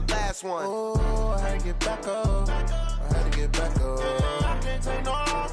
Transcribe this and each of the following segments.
my last one. Oh, I had to get back up. I had to get back up. I can't take no loss.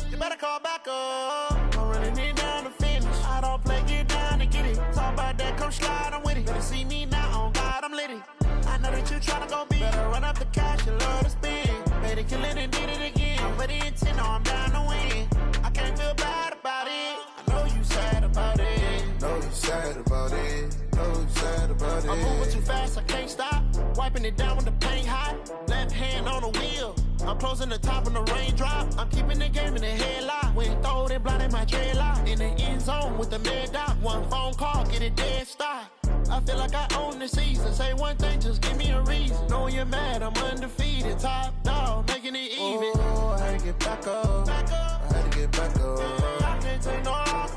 You better call back up. I'm running it down to finish. I don't play, get down to get it. Talk about that, come slide, I'm with it. Better see me now, on God, I'm litty. I know that you tryna go big. Better run up the cash, you love to spend. Better kill it and did it again. I'm with the intent, no, I'm down to win. I can't feel bad about it. I know you sad about it. Know you sad about it. Know you sad about it. I'm moving too fast, I can't stop. Wiping it down with the paint hot. Left hand on the wheel. I'm closing the top on the raindrop. I'm keeping the game in the headlock. When throwed and blinded my dreadlock. In the end zone with the mad dot. One phone call, get it dead stop. I feel like I own the season. Say one thing, just give me a reason. Knowing you're mad, I'm undefeated. Top dog, making it even. Oh, I had to get back up. I had to get back up. I can't take no loss.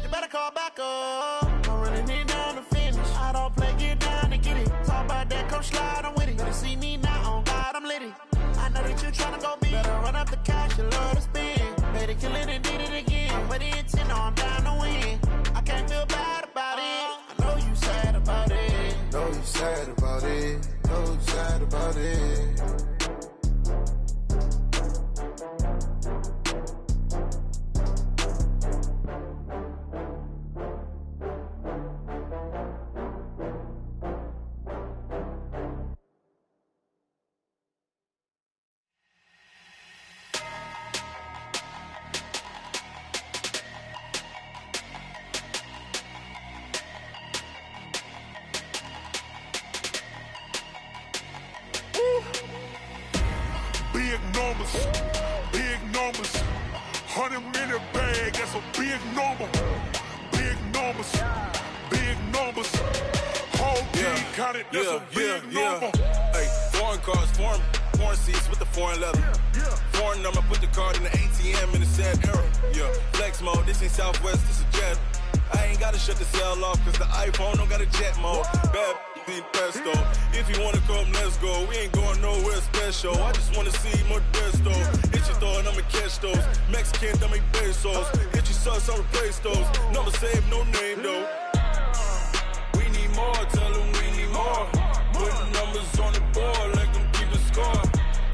You better call back up. I'm running it down to finish. I don't play, get down to get it. Talk about that, come slide, I'm with it. Better see me now, on God, I'm litty. I know that you tryna go big. Better run up the cash, you love to spend. Better kill it and did it again. I'm with the intent, no, I'm down to win. I can't feel bad about it. I know you sad about it. Know you sad about it. Know you sad about it. Big numbers, big numbers. 100-minute bag, that's a big number. Big numbers, big numbers. Whole team counted, that's a big number. Hey, foreign cars, foreign seats with the foreign leather. Foreign number, put the card in the ATM in the sad era. Yeah, flex mode, this ain't Southwest, this is jet. I ain't gotta shut the cell off, cause the iPhone don't got a jet mode. Bad need pesto. If you wanna come, let's go. We ain't going nowhere special. I just wanna see more desto. Hit your throw and I'ma catch those. Mexican, dummy pesos. Hit your sus, I'll replace those. Number save, no name though. We need more, tell them we need more. Put numbers on the board, let them keep the score.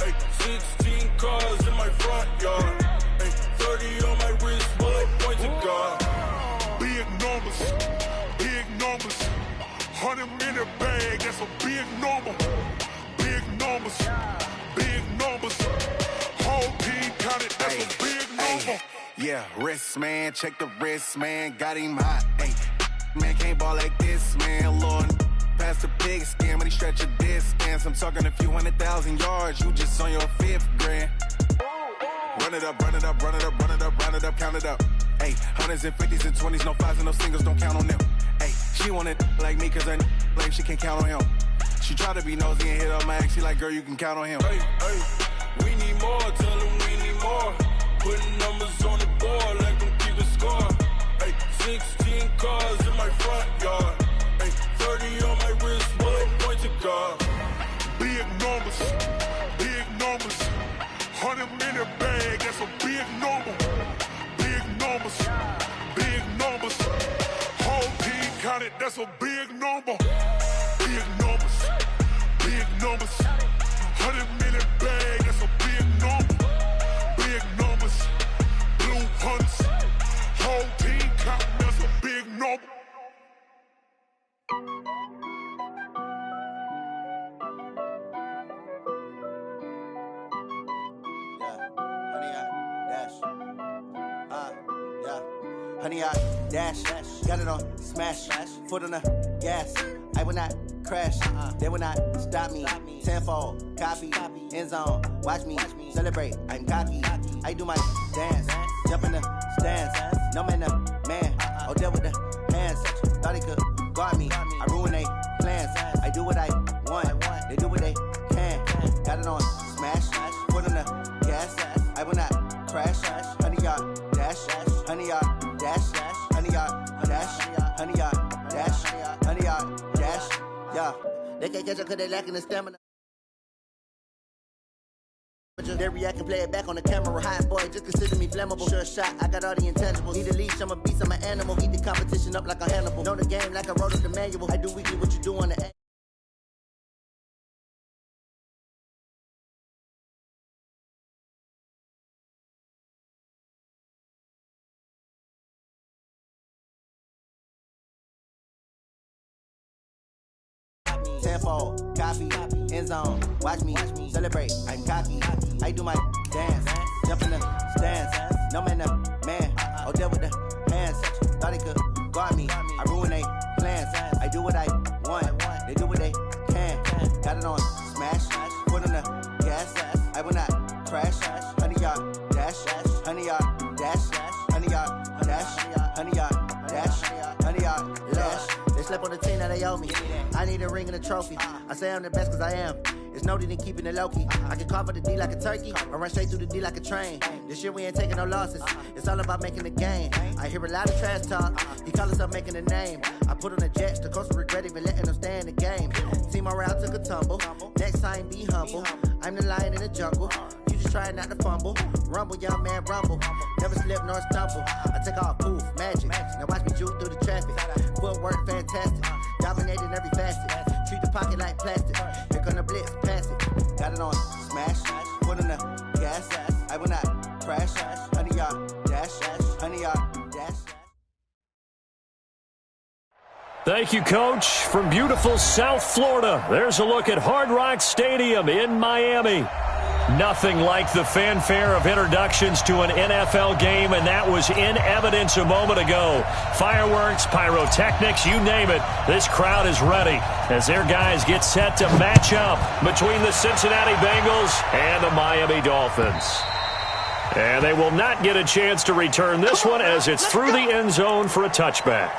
Hey, 16 cars in my front yard. Hey, 30 on my wrist, bullet point to God. Big numbers, big numbers. 100-minute bag, that's a big number. Big numbers, big numbers. Whole team counted, that's a big number. Yeah, wrist man, check the wrist man, got him hot. Hey, man can't ball like this, man. Lord, past the pig skin when he stretch a distance. I'm talking a few 100,000 yards, you just on your 5th grand. Run it up, run it up, run it up, run it up, run it up, count it up. Hey, 100s and 50s and 20s, no 5s and no singles, don't count on them. Hey, she want it like me cause her like she can't count on him. She try to be nosy and hit up my ex, she like, girl, you can count on him. Hey, hey, we need more, tell them we need more. Putting numbers on the board, let them keep the score. Hey, 16 cars in my front yard. Hey, 30 on my wrist, bullet point to God. Big numbers, big numbers. 100-minute bag, that's a big number. Big numbers, big numbers. Whole team counted, that's a big number. Big numbers, big numbers. 100-minute bag, that's a big number. Big numbers, blue hunts. Whole team counting, that's a big number. Honey, I dash, got it on smash, foot on the gas. I will not crash, they will not stop me. Tenfold, copy, end zone, watch me celebrate. I'm cocky, I do my dance, jump in the stands. No man, the man, oh there with the hands. Thought he could guard me, I ruin they plans. I do what I want, they do what they can. Got it on smash, foot on the gas. I will not crash, honey, y'all dash, honey, y'all dash, honey, y'all dash, honey, y'all dash, honey, y'all dash. Yeah, they can't catch up cause they lacking the stamina. They react and play it back on the camera. Hot boy, just consider me flammable. Sure shot, I got all the intangibles. Need a leash, I'm a beast, I'm an animal. Eat the competition up like a Hannibal. Know the game like I wrote up the manual. I do weekly what you do on the tenfold, copy, end zone. Watch me celebrate. I'm cocky. I do my dance, jump in the stands. No man, man. Oh, deal with the hands. Thought he could guard me. I ruin they plans. I do what I want. They do what they can. Got it on smash. Put on the gas. I will not crash. 100-yard dash. 100-yard dash. 100-yard dash. 100-yard dash. 100-yard dash. They slept on the team that they owe me. I need a ring and a trophy. I say I'm the best cause I am. It's noted in keeping it low-key. I can carve up the D like a turkey or run straight through the D like a train. This year we ain't taking no losses. It's all about making the game. I hear a lot of trash talk. He call himself making a name. I put on the Jets. The coach will regret even letting them stay in the game. Team morale took a tumble. Next time be humble. I'm the lion in the jungle. You just try not to fumble. Rumble, young man, rumble. Never slip nor stumble. I take off, poof, magic. Now watch me juke through the traffic. Footwork fantastic. Dominating every facet. Treat the pocket like plastic. Here come the blitz, pass it. Got it on smash. Put in the gas. I will not crash. 100-yard dash. 100-yard dash. Thank you, Coach. From beautiful South Florida, there's a look at Hard Rock Stadium in Miami. Nothing like the fanfare of introductions to an NFL game, and that was in evidence a moment ago. Fireworks, pyrotechnics, you name it. This crowd is ready as their guys get set to match up between the Cincinnati Bengals and the Miami Dolphins. And they will not get a chance to return this one as it's through the end zone for a touchback.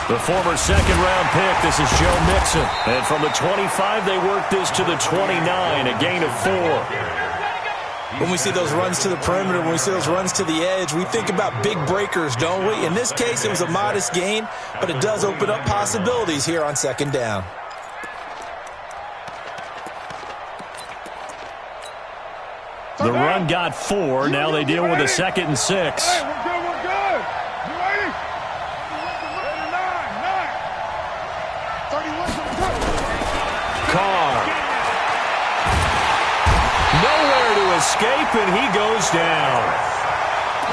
The former second-round pick, this is Joe Mixon. And from the 25, they work this to the 29, a gain of 4. When we see those runs to the perimeter, when we see those runs to the edge, we think about big breakers, don't we? In this case, it was a modest gain, but it does open up possibilities here on second down. The run got 4. Now they deal with a 2nd and 6. Hey, we're good, we're good. You ready? 9. Carr. Nowhere to escape, and he goes down.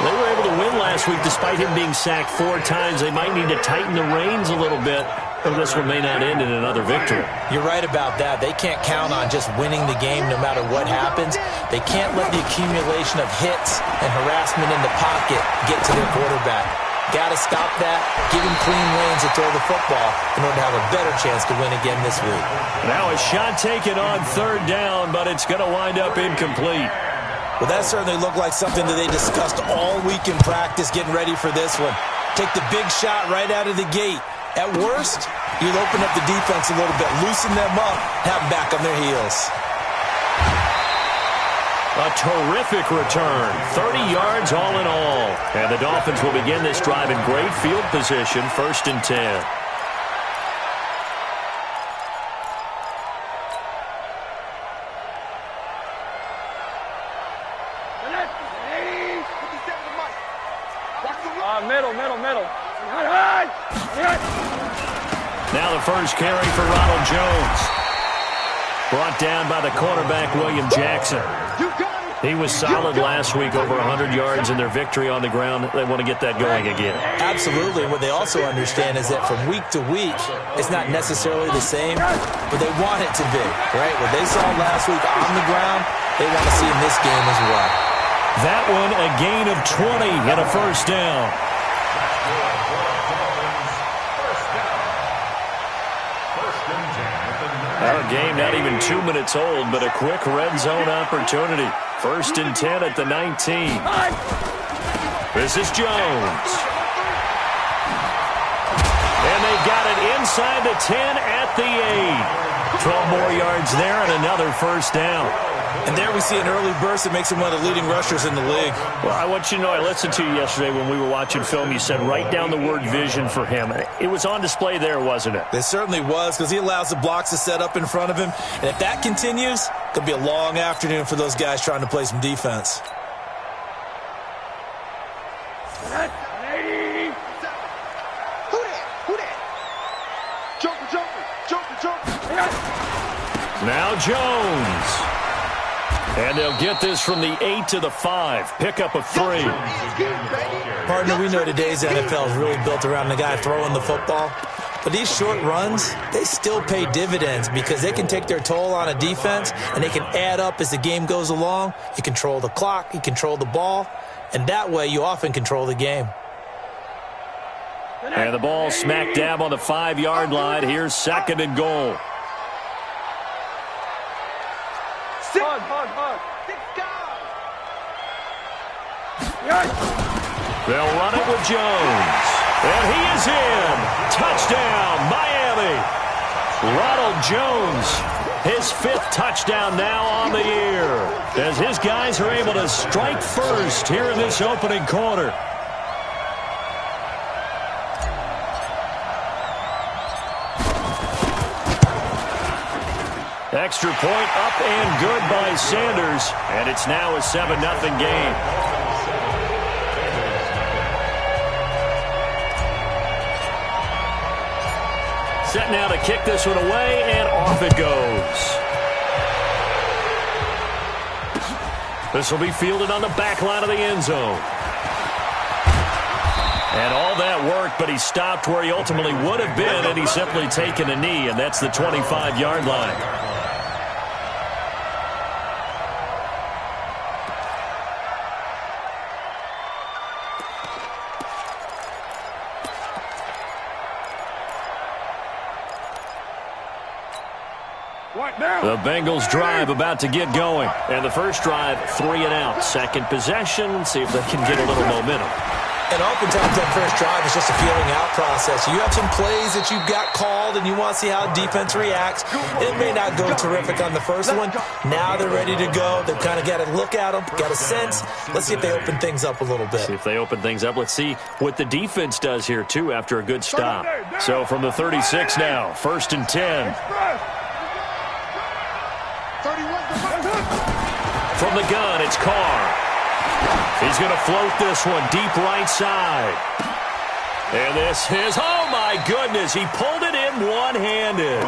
They were able to win last week despite him being sacked 4 times. They might need to tighten the reins a little bit. This one may not end in another victory. You're right about that. They can't count on just winning the game no matter what happens. They can't let the accumulation of hits and harassment in the pocket get to their quarterback. Got to stop that, give him clean lanes to throw the football in order to have a better chance to win again this week. Now a shot taken on 3rd down, but it's going to wind up incomplete. Well, that certainly looked like something that they discussed all week in practice getting ready for this one. Take the big shot right out of the gate. At worst, you'll open up the defense a little bit, loosen them up, have them back on their heels. A terrific return, 30 yards all in all. And the Dolphins will begin this drive in great field position, 1st and 10. Middle. Now the first carry for Ronald Jones. Brought down by the cornerback, William Jackson. He was solid last week, over 100 yards in their victory on the ground. They want to get that going again. Absolutely. And what they also understand is that from week to week, it's not necessarily the same, but they want it to be, right? What they saw last week on the ground, they want to see in this game as well. That one, a gain of 20 and a 1st down. Our game not even 2 minutes old, but a quick red zone opportunity. 1st and 10 at the 19. This is Jones. And they got it inside the 10 at the 8. 12 more yards there and another first down. And there we see an early burst that makes him one of the leading rushers in the league. Well, I want you to know, I listened to you yesterday when we were watching film. You said write down the word vision for him. It was on display there, wasn't it? It certainly was, because he allows the blocks to set up in front of him. And if that continues, it's going to be a long afternoon for those guys trying to play some defense. Now Jones. And they'll get this from the 8 to the 5. Pickup of 3. Partner, we know today's NFL is really built around the guy throwing the football. But these short runs, they still pay dividends because they can take their toll on a defense and they can add up as the game goes along. You control the clock, you control the ball, and that way you often control the game. And the ball smack dab on the 5-yard line. Here's 2nd and goal. They'll run it with Jones. And he is in. Touchdown, Miami. Ronald Jones, his 5th touchdown now on the year, as his guys are able to strike first here in this opening quarter. Extra point up and good by Sanders, and it's now a 7-0 game. Set now to kick this one away, and off it goes. This will be fielded on the back line of the end zone. And all that work, but he stopped where he ultimately would have been, and he's simply taken a knee, and that's the 25-yard line. The Bengals drive about to get going. And the first drive, 3 and out. Second possession, see if they can get a little momentum. And oftentimes that first drive is just a feeling out process. You have some plays that you've got called and you want to see how defense reacts. It may not go terrific on the first one. Now they're ready to go. They've kind of got to look at them, got a sense. Let's see if they open things up a little bit. See if they open things up. Let's see what the defense does here, too, after a good stop. So from the 36 now, 1st and 10. From the gun, it's Carr. He's going to float this one deep right side. And this is, oh my goodness, he pulled it in one-handed.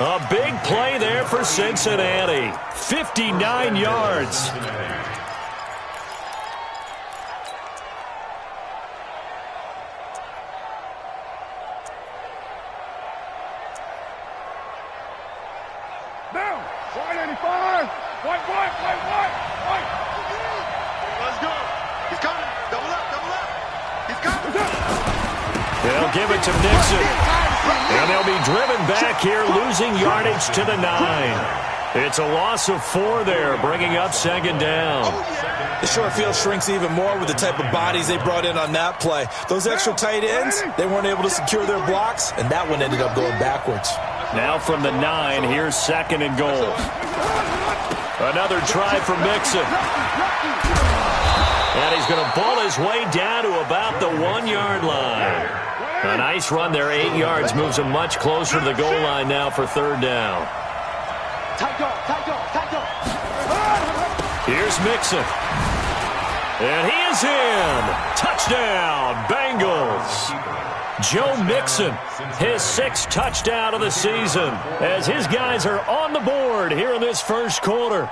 A big play there for Cincinnati. 59 yards. Down. White 85. White. Let's go. He's coming. Double up. He's coming. They'll give it to Nixon. And they'll be driven back here, losing yardage to the 9. It's a loss of 4 there, bringing up 2nd down. The short field shrinks even more with the type of bodies they brought in on that play. Those extra tight ends, they weren't able to secure their blocks, and that one ended up going backwards. Now from the 9, here's 2nd and goal. Another try for Mixon. And he's going to ball his way down to about the 1-yard line. A nice run there, 8 yards, moves him much closer to the goal line now for 3rd down. Here's Mixon. And he is in. Touchdown, Bengals. Joe Mixon, his 6th touchdown of the season, as his guys are on the board here in this first quarter.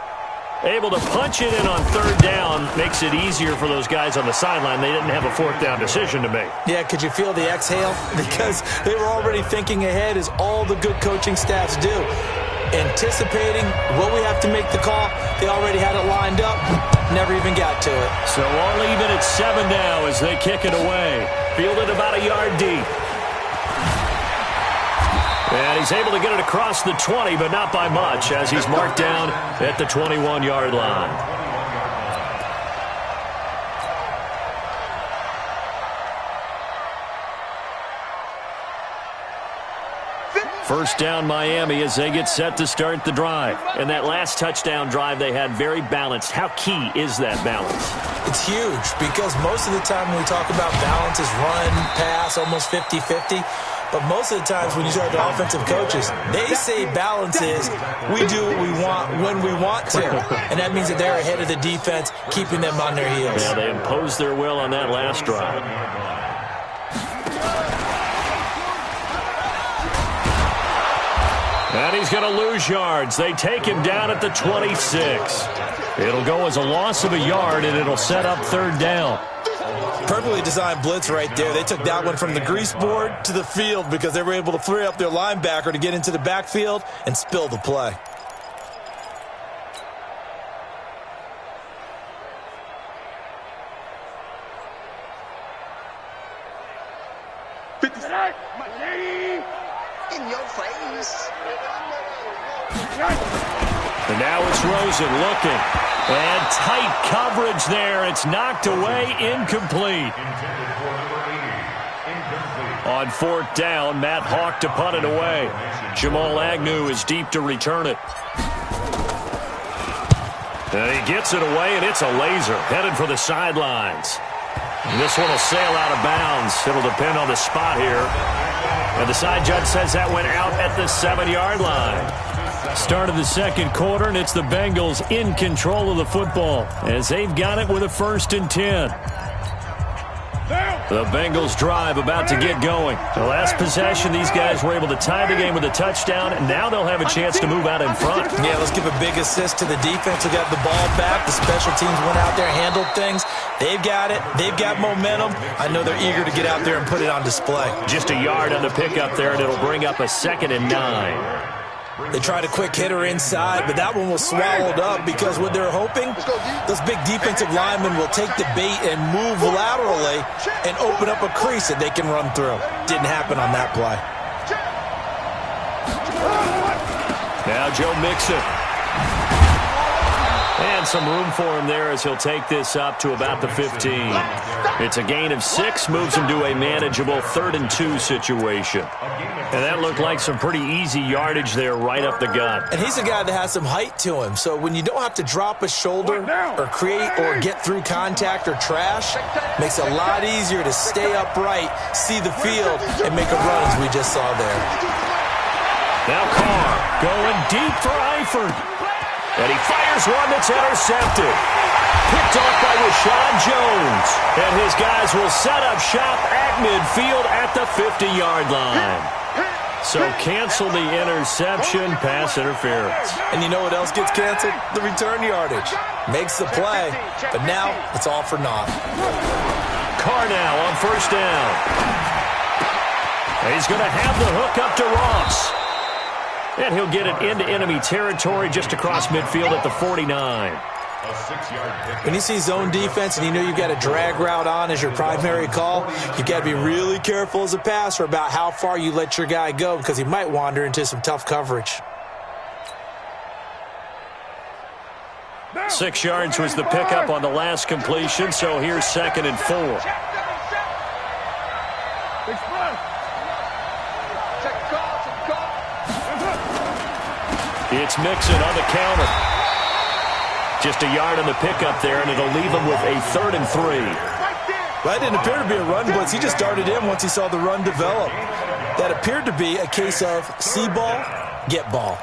Able to punch it in on 3rd down makes it easier for those guys on the sideline. They didn't have a 4th down decision to make. Yeah, could you feel the exhale? Because they were already thinking ahead, as all the good coaching staffs do. Anticipating, will we have to make the call? They already had it lined up, never even got to it. So all even at 7 now as they kick it away. Fielded about a yard deep. And he's able to get it across the 20, but not by much, as he's marked down at the 21-yard line. First down Miami as they get set to start the drive. And that last touchdown drive they had very balanced. How key is that balance? It's huge because most of the time when we talk about balance is run, pass, almost 50-50. But most of the times when you talk to offensive coaches, they say balance is we do what we want when we want to. And that means that they're ahead of the defense, keeping them on their heels. Yeah, they imposed their will on that last drive. And he's going to lose yards. They take him down at the 26. It'll go as a loss of a yard, and it'll set up third down. Perfectly designed blitz right there. They took that one from the grease board to the field because they were able to free up their linebacker to get into the backfield and spill the play. In your face. And now it's Rosen looking. And tight coverage there. It's knocked away, incomplete. On fourth down, Matt Hawk to punt it away. Jamal Agnew is deep to return it. And he gets it away, and it's a laser headed for the sidelines. And this one will sail out of bounds. It'll depend on the spot here. And the side judge says that went out at the 7-yard line. Start of the second quarter, and it's the Bengals in control of the football as they've got it with a 1st and 10. The Bengals drive about to get going. The last possession, these guys were able to tie the game with a touchdown, and now they'll have a chance to move out in front. Yeah, let's give a big assist to the defense who got the ball back. The special teams went out there, handled things. They've got it. They've got momentum. I know they're eager to get out there and put it on display. Just a yard on the pickup there, and it'll bring up a 2nd and 9. They tried a quick hitter inside, but that one was swallowed up because what they're hoping, those big defensive linemen will take the bait and move laterally and open up a crease that they can run through. Didn't happen on that play. Now Joe Mixon. And some room for him there as he'll take this up to about the 15. It's a gain of 6, moves him to a manageable 3rd and 2 situation. And that looked like some pretty easy yardage there right up the gut. And he's a guy that has some height to him. So when you don't have to drop a shoulder or create or get through contact or trash, makes it a lot easier to stay upright, see the field, and make a run as we just saw there. Now Carr going deep for Eifert. And he fires one that's intercepted. Picked off by Rashad Jones. And his guys will set up shop at midfield at the 50-yard line. So cancel the interception, pass interference. And you know what else gets canceled? The return yardage. Makes the play, but now it's all for naught. Carr now on 1st down. And he's going to have the hook up to Ross. And he'll get it into enemy territory just across midfield at the 49. When you see zone defense and you know you've got a drag route on as your primary call, you've got to be really careful as a passer about how far you let your guy go because he might wander into some tough coverage. 6 yards was the pickup on the last completion, so here's 2nd and 4. It's Mixon on the counter. Just a yard on the pickup there, and it'll leave him with a 3rd and 3. Well, that didn't appear to be a run blitz. He just darted in once he saw the run develop. That appeared to be a case of see ball, get ball.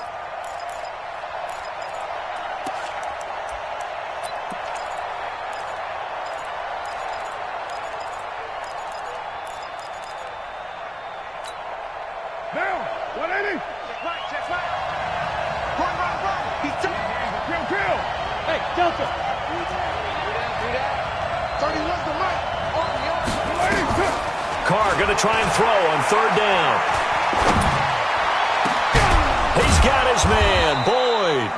Now, 180. Check right. Run. Kill. Hey, Delta. 31's the right. Carr going to try and throw on 3rd down. He's got his man, Boyd.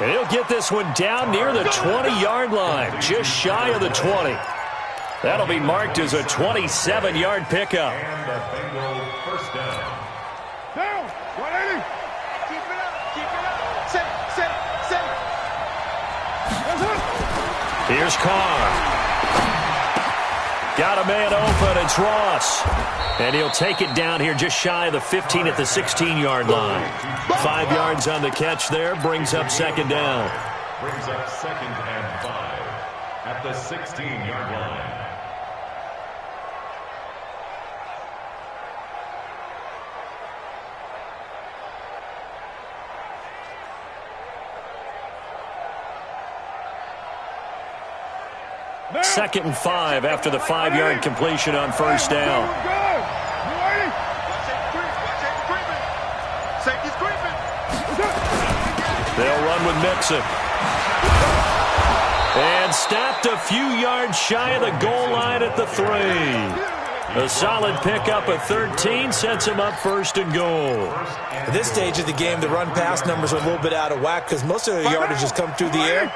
And he'll get this one down near the 20-yard line, just shy of the 20. That'll be marked as a 27-yard pickup. And the Bengals 1st down. Down, 180. Keep it up. Set. Here's Carr. Got a man open, it's Ross. And he'll take it down here just shy of the 15 at the 16-yard line. 5 yards on the catch there, brings up second down. Brings up 2nd and 5 at the 16-yard line. Second and 5 after the 5-yard completion on first down. They'll run with Mixon. And stopped a few yards shy of the goal line at the 3. A solid pickup of 13 sets him up 1st and goal. At this stage of the game, the run-pass numbers are a little bit out of whack because most of the yardage has come through the air.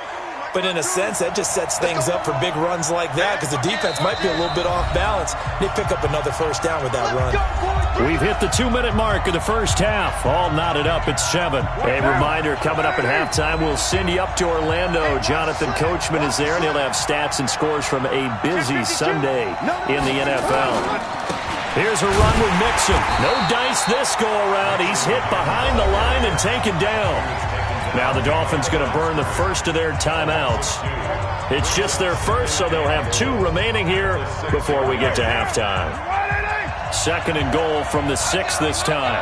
But in a sense, that just sets things up for big runs like that because the defense might be a little bit off balance. They pick up another first down with that run. We've hit the 2-minute mark of the first half. All knotted up at 7. A reminder, coming up at halftime, we'll send you up to Orlando. Jonathan Coachman is there, and he'll have stats and scores from a busy Sunday in the NFL. Here's a run with Mixon. No dice this go-around. He's hit behind the line and taken down. Now the Dolphins going to burn the first of their timeouts. It's just their first, so they'll have 2 remaining here before we get to halftime. 2nd and goal from the 6 this time.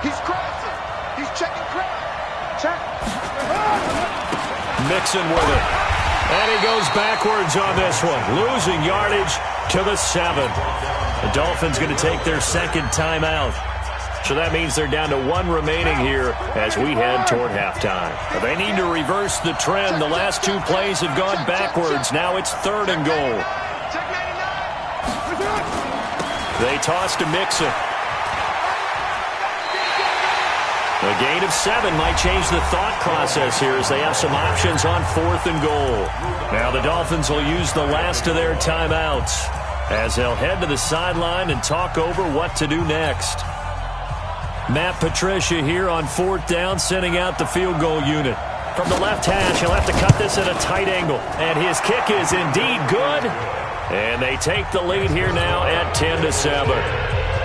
He's crossing. He's checking crowd. Check. Mixon with it. And he goes backwards on this one. Losing yardage to the 7. The Dolphins going to take their 2nd timeout. So that means they're down to 1 remaining here as we head toward halftime. They need to reverse the trend. The last 2 plays have gone backwards. Now it's 3rd and goal. They toss to Mixon. A gain of 7 might change the thought process here as they have some options on 4th and goal. Now the Dolphins will use the last of their timeouts as they'll head to the sideline and talk over what to do next. Matt Patricia here on 4th down, sending out the field goal unit. From the left hash, he'll have to cut this at a tight angle. And his kick is indeed good. And they take the lead here now at 10-7.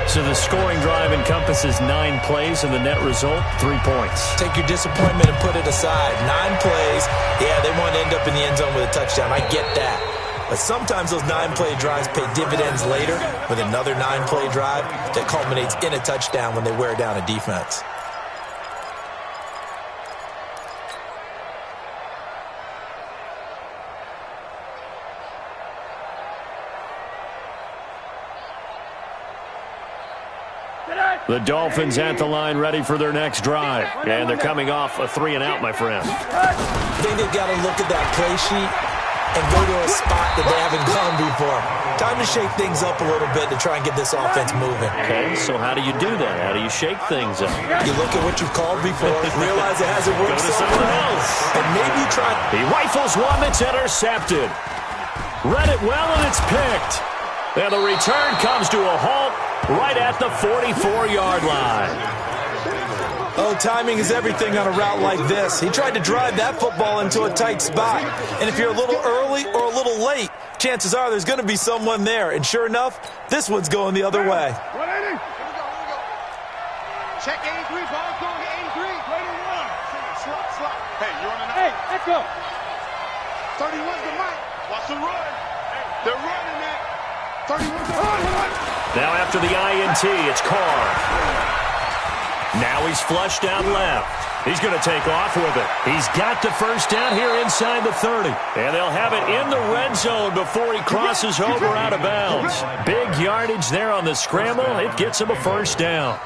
So the scoring drive encompasses 9 plays, and the net result, 3 points. Take your disappointment and put it aside. 9 plays. Yeah, they want to end up in the end zone with a touchdown. I get that. But sometimes those 9-play drives pay dividends later with another 9-play drive that culminates in a touchdown when they wear down a defense. The Dolphins at the line ready for their next drive. And they're coming off a 3-and-out, my friend. I think they've got to look at that play sheet and go to a spot that they haven't gone before. Time to shake things up a little bit to try and get this offense moving. Okay, so how do you do that? How do you shake things up? You look at what you've called before, realize it hasn't worked Go to somewhere else. and maybe you try. He rifles one that's intercepted. Read it well, and it's picked. And the return comes to a halt right at the 44-yard line. Oh, timing is everything on a route like this. He tried to drive that football into a tight spot. And if you're a little early or a little late, chances are there's going to be someone there. And sure enough, this one's going the other way. Check 83, ball going to 83. Slot. Hey, you're on the Hey, let's go. 31's the mic. Watch the run. They're running that. 31's the run. Now after the INT, it's Carr. Now he's flushed down left. He's going to take off with it. He's got the first down here inside the 30. And they'll have it in the red zone before he crosses over out of bounds. Big yardage there on the scramble. It gets him a first down.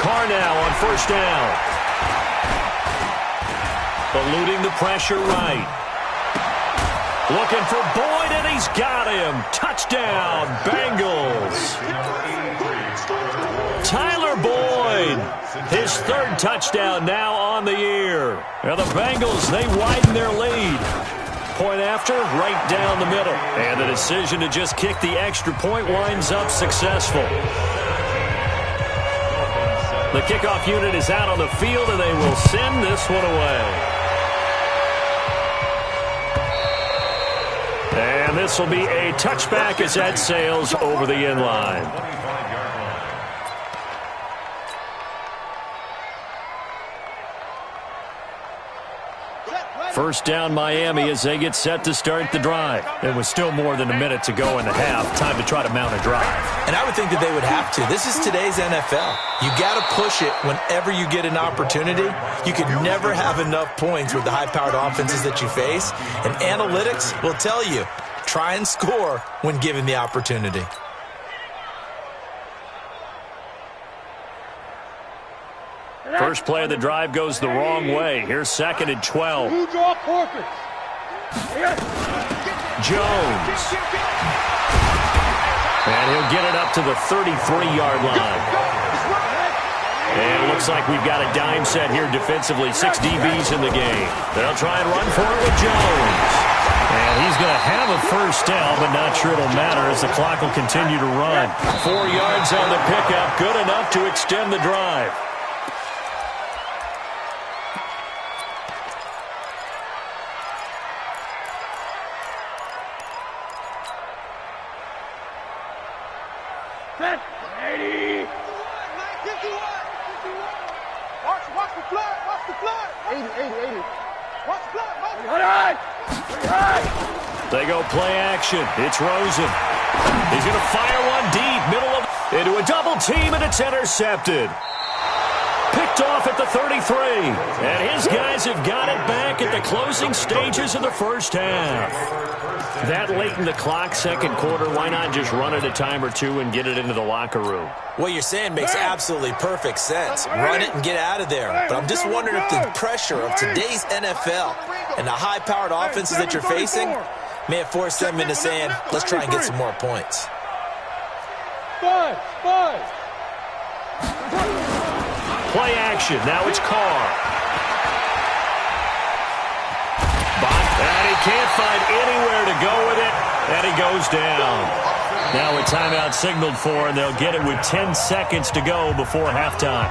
Carr now on first down. Eluding the pressure right. Looking for Boyd, and he's got him. Touchdown, Bengals. Tyler Boyd, his 3rd touchdown now on the year. Now the Bengals, they widen their lead. Point after, right down the middle. And the decision to just kick the extra point winds up successful. The kickoff unit is out on the field, and they will send this one away. this will be a touchback as that sails over the end line. First down Miami as they get set to start the drive. There was still more than a minute to go in the half. Time to try to mount a drive. And I would think that they would have to. This is today's NFL. You got to push it whenever you get an opportunity. You could never have enough points with the high-powered offenses that you face. And analytics will tell you, try and score when given the opportunity. First play of the drive goes the wrong way. Here's 2nd and 12. Jones. And he'll get it up to the 33-yard line. And it looks like we've got a dime set here defensively. 6 DBs in the game. They'll try and run for it with Jones. And he's going to have a first down, but not sure it'll matter as the clock will continue to run. 4 yards on the pickup. Good enough to extend the drive. They go play action. It's Rosen. He's going to fire one deep, middle of into a double team, and it's intercepted. Picked off at the 33. And his guys have got it back at the closing stages of the first half. That late in the clock, second quarter, why not just run it a time or two and get it into the locker room? What you're saying makes absolutely perfect sense. Run it and get out of there. But I'm just wondering if the pressure of today's NFL and the high-powered offenses that you're facing may have forced them into saying, let's try and get some more points. Play action. Now it's Carr. And he can't find anywhere to go with it. And he goes down. Now a timeout signaled for, and they'll get it with 10 seconds to go before halftime.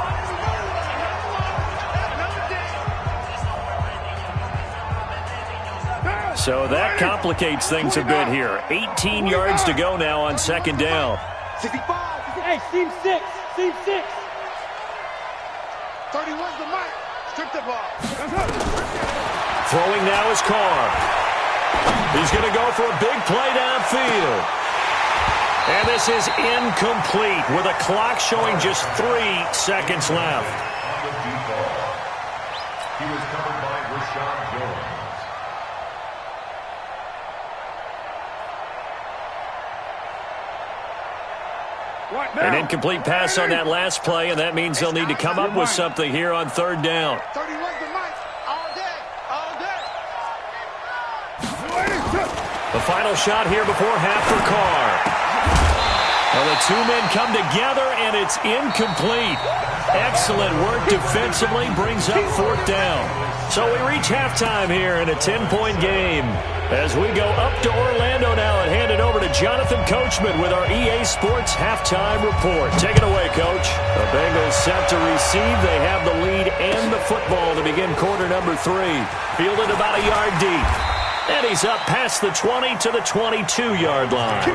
So that complicates things a bit here. 18 yards to go now on second down. Hey, seam 6. 31's the mic. Strip the ball. Throwing now is Carr. He's going to go for a big play downfield. And this is incomplete with a clock showing just 3 seconds left. He was covered by Rashad Jones. An incomplete pass on that last play, and that means they'll need to come up with something here on third down. 31's the mic. All day. The final shot here before half for Carr. Well, the two men come together, and it's incomplete. Excellent work defensively brings up fourth down. So we reach halftime here in a 10-point game. As we go up to Orlando now and hand it over to Jonathan Coachman with our EA Sports Halftime Report. Take it away, Coach. The Bengals set to receive. They have the lead and the football to begin quarter number 3. Fielded about a yard deep. And he's up past the 20 to the 22-yard line.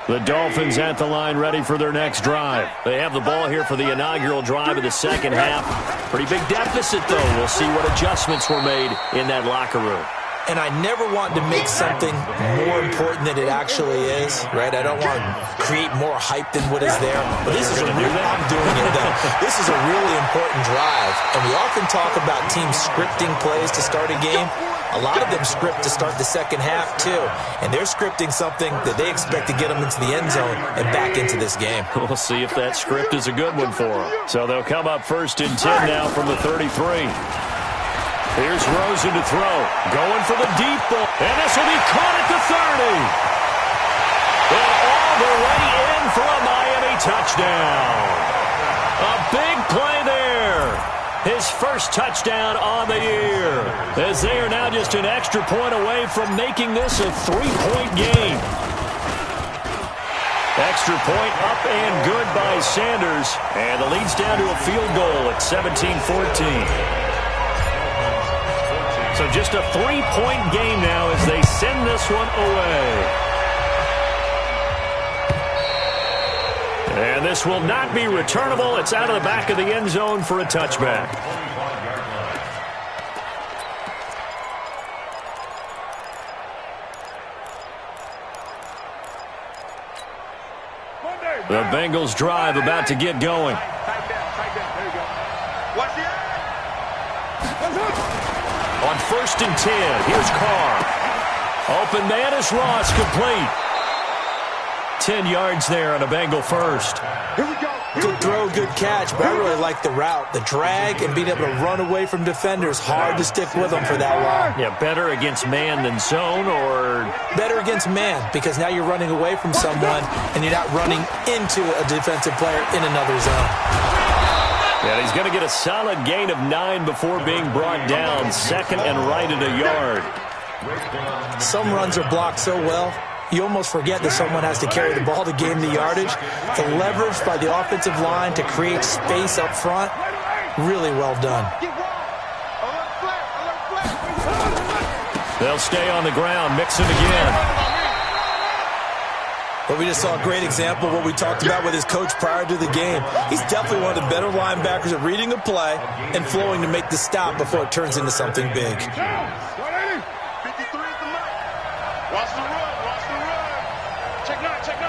The Dolphins at the line ready for their next drive. They have the ball here for the inaugural drive of the second half. Pretty big deficit, though. We'll see what adjustments were made in that locker room. And I never want to make something more important than it actually is, right? I don't want to create more hype than what is there. But this is I'm doing it, though. This is a really important drive. And we often talk about teams scripting plays to start a game. A lot of them script to start the second half, too. And they're scripting something that they expect to get them into the end zone and back into this game. We'll see if that script is a good one for them. So they'll come up first and 10 now from the 33. Here's Rosen to throw. Going for the deep ball. And this will be caught at the 30. And all the way in for a Miami touchdown. A big play there. His first touchdown on the year. As they are now just an extra point away from making this a 3-point game. Extra point up and good by Sanders. And the lead's down to a field goal at 17-14. So just a 3-point game now as they send this one away. And this will not be returnable. It's out of the back of the end zone for a touchback. The Bengals drive about to get going. On 1st and 10, here's Carr. Open man is Ross, complete. 10 yards there on a Bengal first. Here we go. Good throw, good catch, but I really like the route. The drag and being able to run away from defenders. Hard to stick with them for that long. Yeah, better against man than zone, or? Better against man, because now you're running away from someone and you're not running into a defensive player in another zone. Yeah, he's going to get a solid gain of 9 before being brought down. 2nd and right at a yard. Some runs are blocked so well, you almost forget that someone has to carry the ball to gain the yardage. The leverage by the offensive line to create space up front, really well done. They'll stay on the ground, mix it again. But we just saw a great example of what we talked about with his coach prior to the game. He's definitely one of the better linebackers at reading a play and flowing to make the stop before it turns into something big. 53 at the mic. Watch the run. Check 9. Check 3.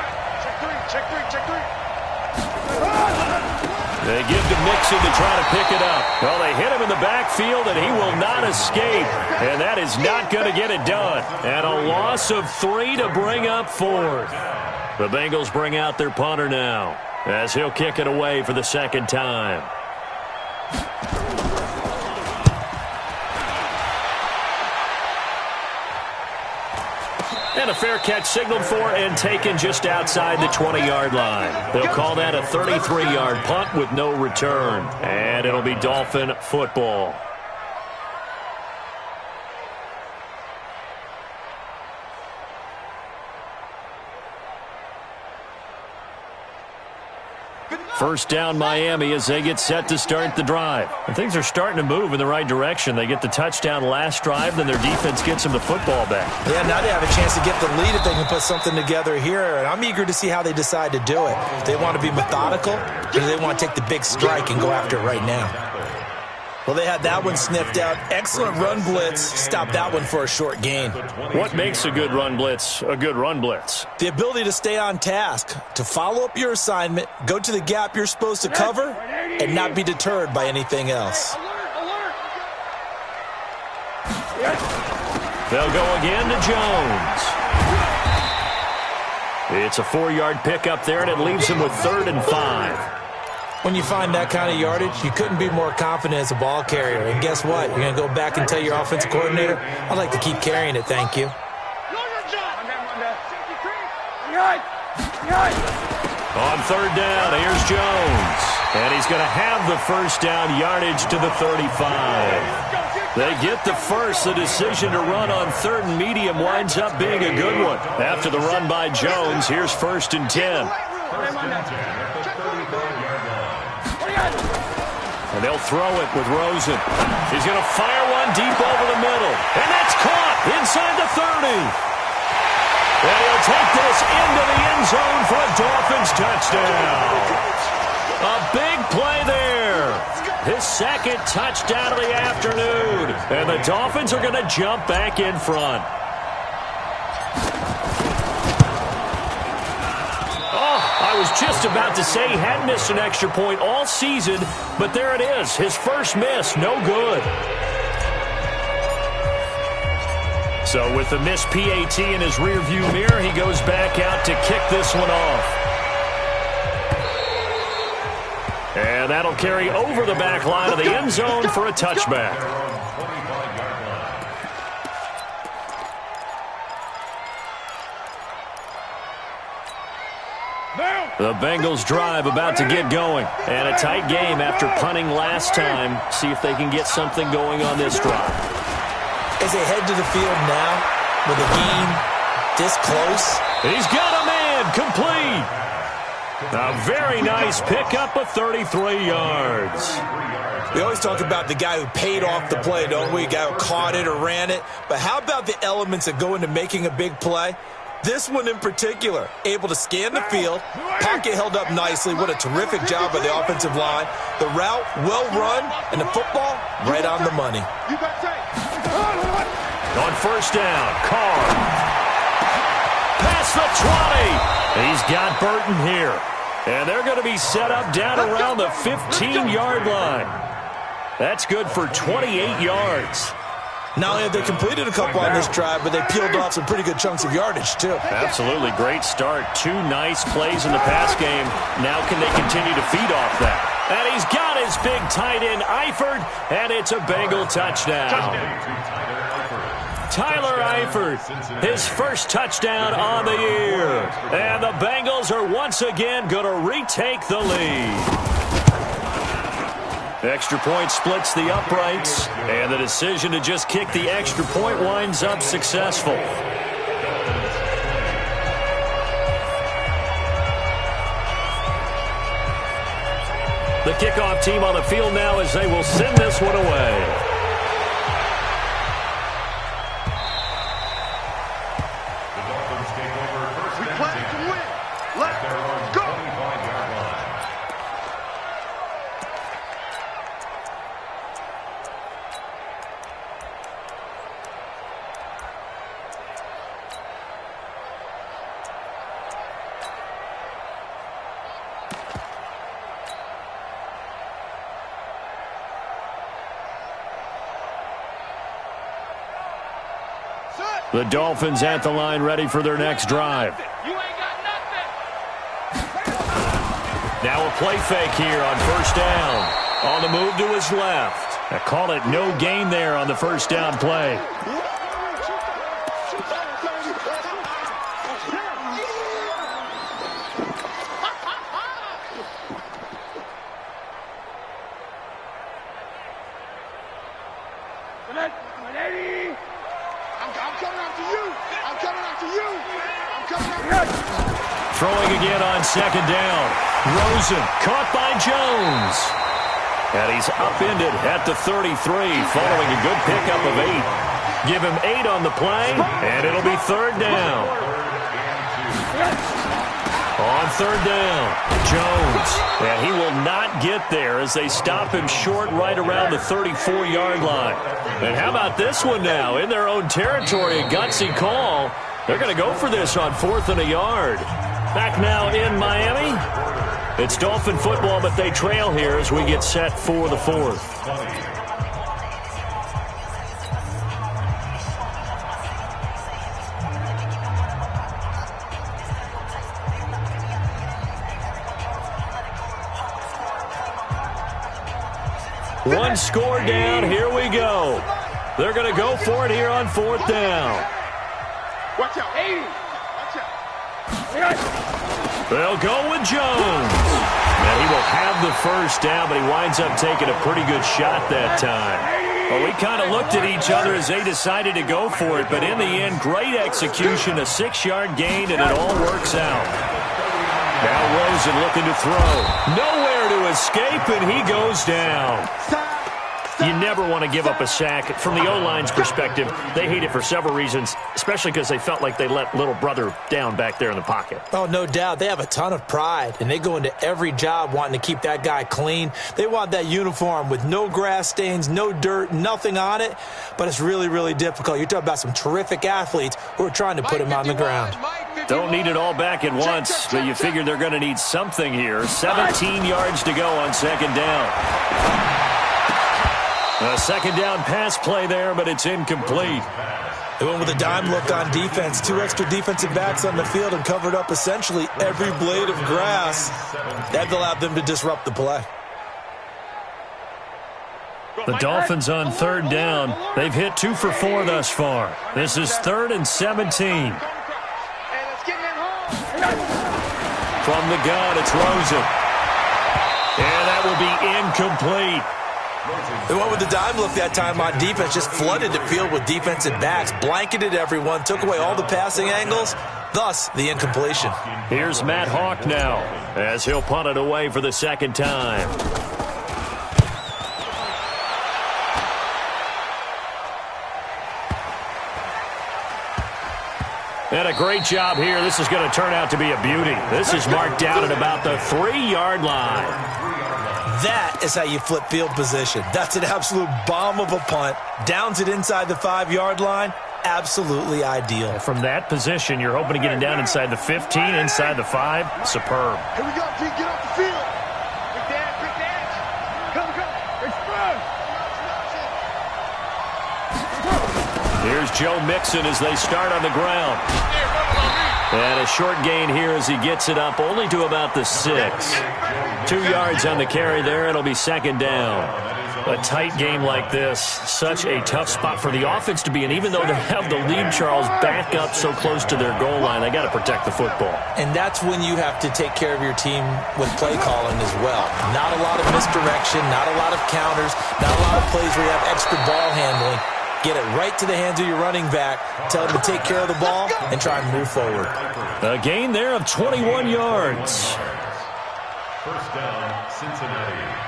They give to Mixon to try to pick it up. Well, they hit him in the backfield, and he will not escape. And that is not going to get it done. And a loss of 3 to bring up 4th. The Bengals bring out their punter now, as he'll kick it away for the 2nd time. And a fair catch signaled for and taken just outside the 20-yard line. They'll call that a 33-yard punt with no return. And it'll be Dolphin football. First down Miami as they get set to start the drive. And things are starting to move in the right direction. They get the touchdown last drive, then their defense gets them the football back. Yeah, now they have a chance to get the lead if they can put something together here. And I'm eager to see how they decide to do it. If they want to be methodical, or do they want to take the big strike and go after it right now? Well, they had that one sniffed out. Excellent run blitz. Stop that one for a short gain. What makes a good run blitz a good run blitz? The ability to stay on task, to follow up your assignment, go to the gap you're supposed to cover, and not be deterred by anything else. They'll go again to Jones. It's a 4-yard pickup there, and it leaves him with 3rd and 5. When you find that kind of yardage, you couldn't be more confident as a ball carrier. And guess what? You're going to go back and tell your offensive coordinator, I'd like to keep carrying it, thank you. On 3rd down, here's Jones. And he's going to have the first down yardage to the 35. They get the first. The decision to run on 3rd and medium winds up being a good one. After the run by Jones, here's 1st and 10. And they'll throw it with Rosen. He's going to fire one deep over the middle. And that's caught inside the 30. And he'll take this into the end zone for a Dolphins touchdown. A big play there. His 2nd touchdown of the afternoon. And the Dolphins are going to jump back in front. I was just about to say he hadn't missed an extra point all season, but there it is. His first miss, no good. So with the missed PAT in his rearview mirror, he goes back out to kick this one off. And that'll carry over the back line of the end zone for a touchback. The Bengals drive about to get going. And a tight game after punting last time. See if they can get something going on this drive. As they head to the field now with a game this close. He's got a man complete. A very nice pickup of 33 yards. We always talk about the guy who paid off the play, don't we? A guy who caught it or ran it. But how about the elements that go into making a big play? This one in particular, able to scan the field, pocket held up nicely. What a terrific job by the offensive line. The route, well run, and the football, right on the money. On first down, Carr. Past the 20. He's got Burton here. And they're going to be set up down around the 15-yard line. That's good for 28 yards. Not only have they completed a couple on this drive, but they peeled off some pretty good chunks of yardage, too. Absolutely great start. 2 nice plays in the pass game. Now can they continue to feed off that? And he's got his big tight end, Eifert, and it's a Bengal touchdown. Tyler Eifert, his first touchdown on the year. And the Bengals are once again going to retake the lead. Extra point splits the uprights, and the decision to just kick the extra point winds up successful. The kickoff team on the field now as they will send this one away. The Dolphins at the line, ready for their next drive. Now a play fake here on first down. On the move to his left. I call it no gain there on the first down play. Throwing again on second down. Rosen caught by Jones. And he's upended at the 33 following a good pickup of 8. Give him 8 on the play, and it'll be third down. On third down, Jones. And he will not get there as they stop him short right around the 34-yard line. And how about this one now? In their own territory, a gutsy call. They're going to go for this on 4th and a yard. Back now in Miami. It's Dolphin football, but they trail here as we get set for the 4th. One score down. Here we go. They're going to go for it here on 4th down. Watch out, 80. Watch out. They'll go with Jones. And he will have the first down, but he winds up taking a pretty good shot that time. Well, we kind of looked at each other as they decided to go for it, but in the end, great execution, a 6-yard gain, and it all works out. Now Rosen looking to throw. Nowhere to escape, and he goes down. You never want to give up a sack. From the O-line's perspective, they hate it for several reasons, especially because they felt like they let little brother down back there in the pocket. Oh, no doubt. They have a ton of pride, and they go into every job wanting to keep that guy clean. They want that uniform with no grass stains, no dirt, nothing on it, but it's really, really difficult. You're talking about some terrific athletes who are trying to put him on the ground. Don't need it all back at once, but you figure they're going to need something here. 17 yards to go on second down. A second down pass play there, but it's incomplete. They went with a dime look on defense. 2 extra defensive backs on the field and covered up essentially every blade of grass. That allowed them to disrupt the play. The Dolphins on third down. They've hit 2 for 4 thus far. This is 3rd and 17. From the gun, it's Rosen. And that will be incomplete. They went with the dime look that time on defense, just flooded the field with defensive backs, blanketed everyone, took away all the passing angles, thus the incompletion. Here's Matt Hawk now as he'll punt it away for the second time. And a great job here. This is going to turn out to be a beauty. This is marked down at about the 3-yard line. That is how you flip field position. That's an absolute bomb of a punt. Downs it inside the 5-yard line. Absolutely ideal. From that position, you're hoping to get it down inside the 15, inside the 5. Superb. Here we go, Pete. Get off the field. Quick dash. Come. Express. Here's Joe Mixon as they start on the ground. And a short gain here as he gets it up only to about the 6. 2 yards on the carry there. It'll be second down. A tight game like this, such a tough spot for the offense to be in. Even though they have the lead, Charles, back up so close to their goal line, they got to protect the football. And that's when you have to take care of your team with play calling as well. Not a lot of misdirection, not a lot of counters, not a lot of plays where you have extra ball handling. Get it right to the hands of your running back, tell him to take care of the ball, and try and move forward. A gain there of 21 yards. First down, Cincinnati.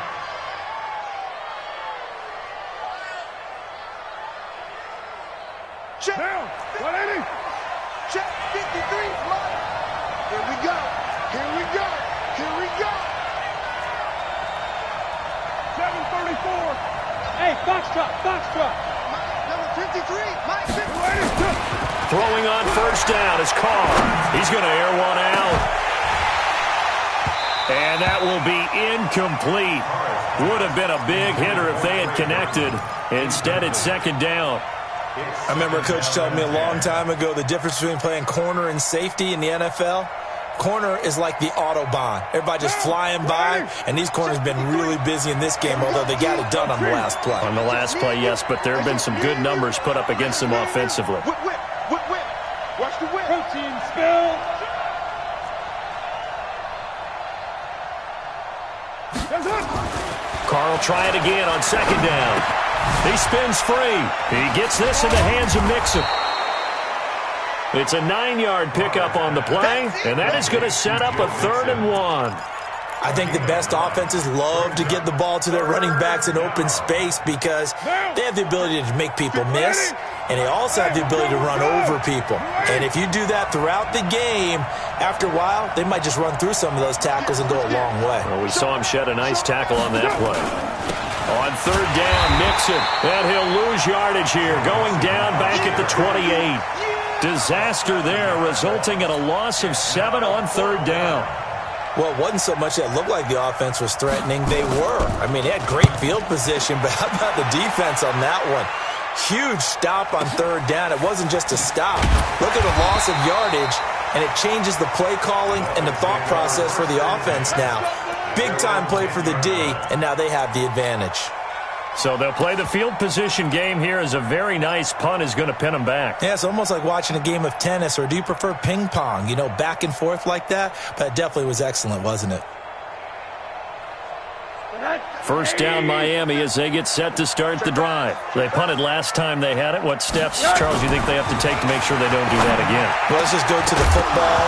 Check. Down. 180. Check. 53. Here we go. 734. Hey, Foxtrot. Number 53. Mike 53. Throwing on first down is Carr. He's going to air one out. And that will be incomplete. Would have been a big hitter if they had connected. Instead, it's second down. I remember a coach telling me a long time ago the difference between playing corner and safety in the NFL. Corner is like the Autobahn. Everybody just flying by, and these corners have been really busy in this game, although they got it done on the last play. On the last play, yes, but there have been some good numbers put up against them offensively. Whip. Watch the whip. Protein spill. Carr will try it again on second down. He spins free. He gets this in the hands of Mixon. It's a 9-yard pickup on the play, and that is going to set up a 3rd and 1. I think the best offenses love to get the ball to their running backs in open space because they have the ability to make people miss, and they also have the ability to run over people. And if you do that throughout the game, after a while, they might just run through some of those tackles and go a long way. Well, we saw him shed a nice tackle on that play. On third down, Mixon, and he'll lose yardage here, going down back at the 28. Disaster there, resulting in a loss of 7 on third down. Well, it wasn't so much that it looked like the offense was threatening. They were. I mean, they had great field position, but how about the defense on that one? Huge stop on third down. It wasn't just a stop. Look at the loss of yardage, and it changes the play calling and the thought process for the offense now. Big-time play for the D, and now they have the advantage. So they'll play the field position game here as a very nice punt is going to pin them back. Yeah, it's almost like watching a game of tennis, or do you prefer ping pong? You know, back and forth like that? But it definitely was excellent, wasn't it? First down, Miami, as they get set to start the drive. They punted last time they had it. What steps, Charles, do you think they have to take to make sure they don't do that again? Well, let's just go to the football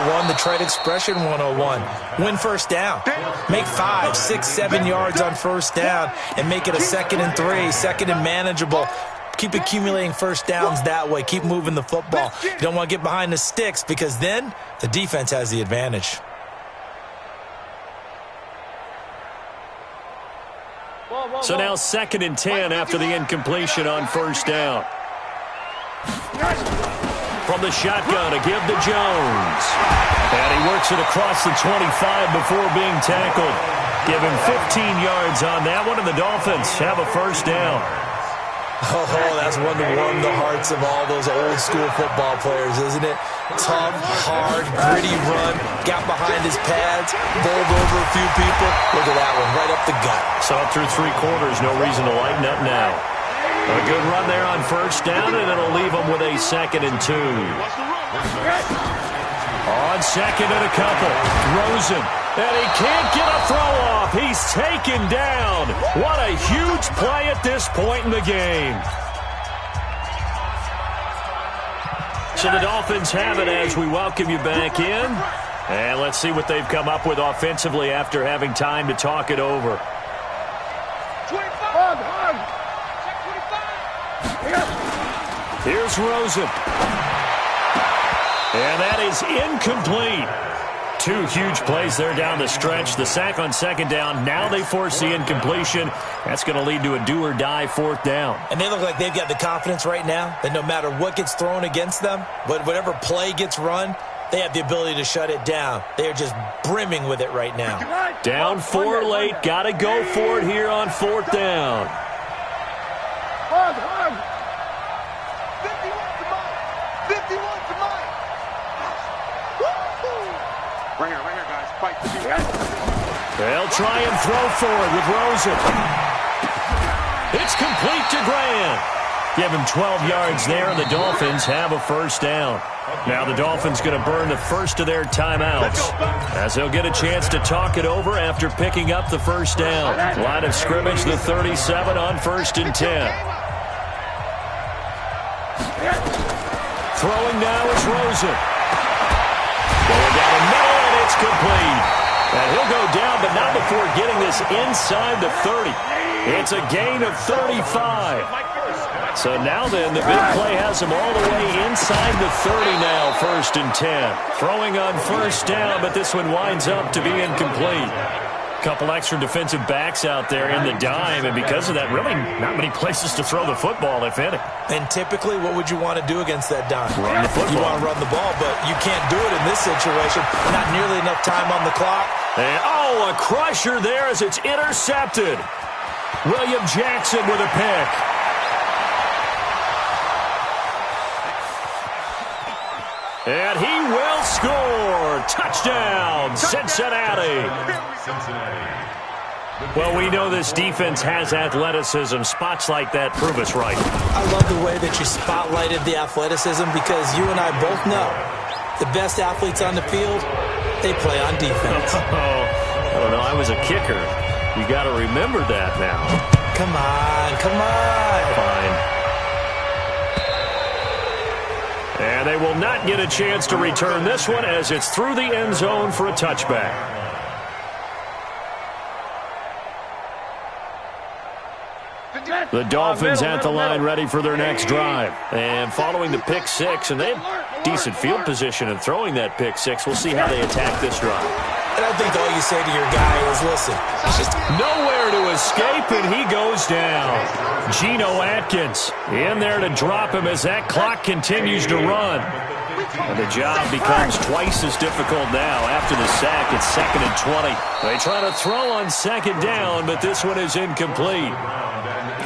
101, the trade expression 101. Win first down. Make 5, 6, 7 yards on first down and make it a 2nd and 3, 2nd and manageable. Keep accumulating first downs that way. Keep moving the football. You don't want to get behind the sticks because then the defense has the advantage. So now 2nd and 10 after the incompletion on first down. From the shotgun, a give to Jones. And he works it across the 25 before being tackled. Give him 15 yards on that one, and the Dolphins have a first down. Oh, that's one to warm the hearts of all those old-school football players, isn't it? Tough, hard, gritty run, got behind his pads, bowled over a few people. Look at that one, right up the gut. Saw it through 3 quarters, no reason to lighten up now. A good run there on first down, and it'll leave them with a 2nd and 2. On 2nd and a couple, Rosen. And he can't get a throw off. He's taken down. What a huge play at this point in the game. So the Dolphins have it as we welcome you back in. And let's see what they've come up with offensively after having time to talk it over. 25. Here's Rosen. And that is incomplete. Two huge plays there down the stretch. The sack on second down. Now they force the incompletion. That's going to lead to a do-or-die fourth down. And they look like they've got the confidence right now that no matter what gets thrown against them, whatever play gets run, they have the ability to shut it down. They're just brimming with it right now. Down 4 late. Got to go for it here on fourth down. 51 to mine. Right here, guys. Fight. They'll try and throw for it with Rosen. It's complete to Grant. Give him 12 yards there, and the Dolphins have a first down. Now the Dolphins going to burn the first of their timeouts as they'll get a chance to talk it over after picking up the first down. Line of scrimmage, the 37 on 1st and 10. Throwing now is Rosen. Going down the middle, and it's complete. And he'll go down, but not before getting this inside the 30. It's a gain of 35. So now then, the big play has him all the way inside the 30 now, 1st and 10. Throwing on first down, but this one winds up to be incomplete. Couple extra defensive backs out there in the dime, and because of that, really not many places to throw the football, if any. And typically, what would you want to do against that dime? Run the football. You want to run the ball, but you can't do it in this situation. Not nearly enough time on the clock. And, a crusher there as it's intercepted. William Jackson with a pick. And he will score. Touchdown, Cincinnati. Well, we know this defense has athleticism. Spots like that prove us right. I love the way that you spotlighted the athleticism because you and I both know the best athletes on the field, they play on defense. I don't know. I was a kicker. You got to remember that now. Come on. Fine. And they will not get a chance to return this one as it's through the end zone for a touchback. The Dolphins at the line ready for their next drive. And following the pick six, and they have decent field position in throwing that pick six. We'll see how they attack this drive. And I think all you say to your guy is, listen, he's just nowhere to escape, and he goes down. Geno Atkins in there to drop him as that clock continues to run. And the job becomes twice as difficult now. After the sack, it's 2nd and 20. They try to throw on second down, but this one is incomplete.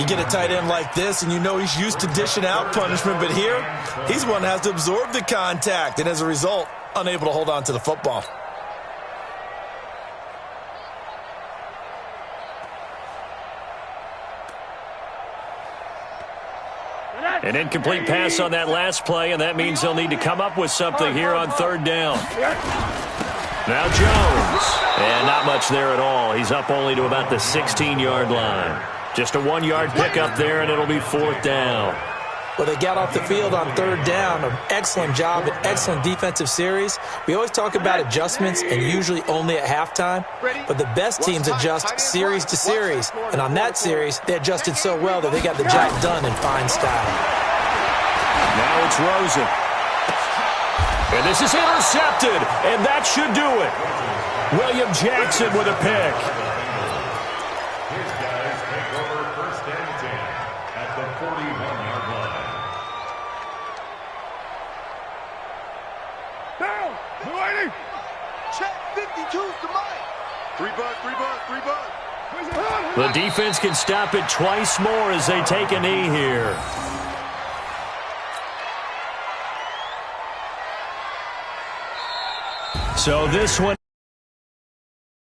You get a tight end like this, and you know he's used to dishing out punishment, but here, he's one that has to absorb the contact, and as a result, unable to hold on to the football. An incomplete pass on that last play, and that means they'll need to come up with something here on third down. Now Jones. And not much there at all. He's up only to about the 16-yard line. Just a 1-yard pickup there, and it'll be fourth down. Well, they got off the field on third down. An excellent job, an excellent defensive series. We always talk about adjustments and usually only at halftime. But the best teams adjust series to series. And on that series, they adjusted so well that they got the job done in fine style. Now it's Rosen. And this is intercepted, and that should do it. William Jackson with a pick. His guys take over 1st and 10 at the 41-yard line. Down. 280. Check 52's to mine. 3 bucks. The defense can stop it twice more as they take a knee here. So this one